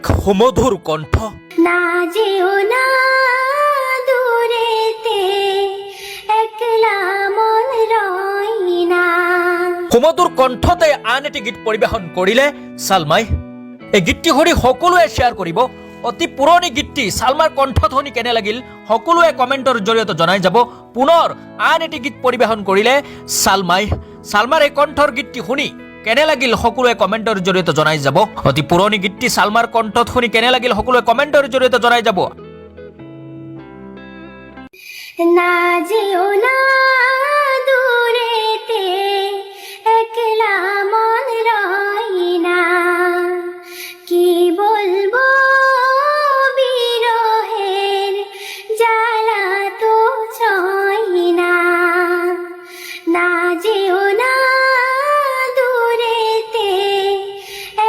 সুমধুর কণ্ঠ। না যেও না দূরেতে, একলা মন রই না। সুমধুর কণ্ঠতে আন এটি গীত পৰিবেশন কৰিলে ছালমাই। এই গীতটি শুনি সকলোৱে শ্বেয়াৰ কৰিব। অতি পুৰণি গীতটি ছালমাৰ কণ্ঠত শুনি কেনে লাগিল সকলোৱে কমেণ্টৰ জৰিয়তে জনাই যাব। পুনৰ আন এটি গীত পৰিবেশন কৰিলে ছালমাই। ছালমাৰ এই কণ্ঠৰ গীতটি শুনি কেনে লাগিল সকলোৱে কমেণ্টৰ জৰিয়তে জনাই যাব। অতি পুৰণি গীতটি ছালমাৰ কণ্ঠত শুনি কেনে লাগিল সকলোৱে কমেণ্টৰ জৰিয়তে জনাই যাব। না যেও না দূরেতে, একলা মন রই না। কি বলবো বিরহের জ্বালা তো ছয় না। না যেও না দূরেতে,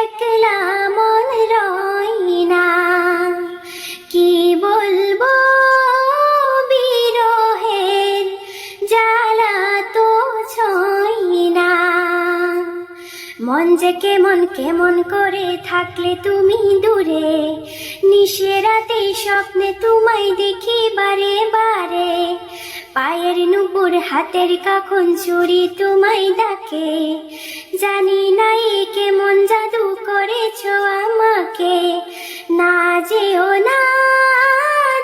একলা মন রই না। কি বলবো বিরহের জ্বালা তো ছয় না। মন যে কেমন কেমন করে থাকলে তুমি দূরে, নিশিরাতে স্বপ্নে তোমায় দেখি বারে বারে। পায়ের নুপুর হাতের কাখন চুরি তোমায় ডাকে, জানি না এ কেমন জাদু করেছো আমাকে। না যেও না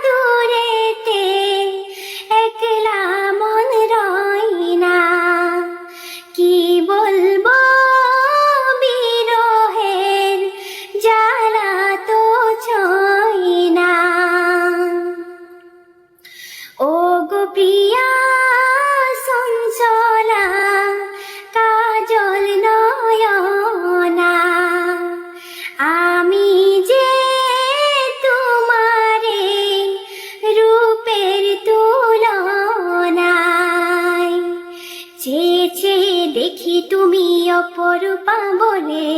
দূরেতে, একলা মন রই না। কি বলবো বিরহের জ্বালা তো ছয় না। ও গো প্রিয়া চঞ্চলা কাজল নয়না, আমি যে তোমারে রূপের তুলনায়। চেয়ে চেয়ে দেখি তুমি অপরূপা বলে,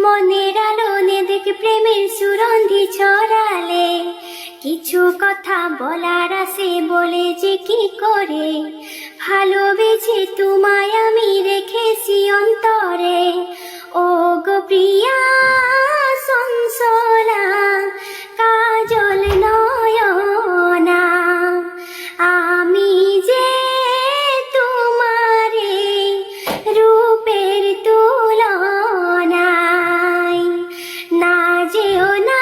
মনের আলোনে দেখি প্রেমের সুরন্ধি ছড়ালে। কিছু কথা বলার আছে বলে যে কি করে, ভালোবেসে তোমায় আমি রেখেছি অন্তরে। ও গো প্রিয়া চঞ্চলা কাজল নয়না, আমি যে তোমারে রূপের তুলনায়। না যেও না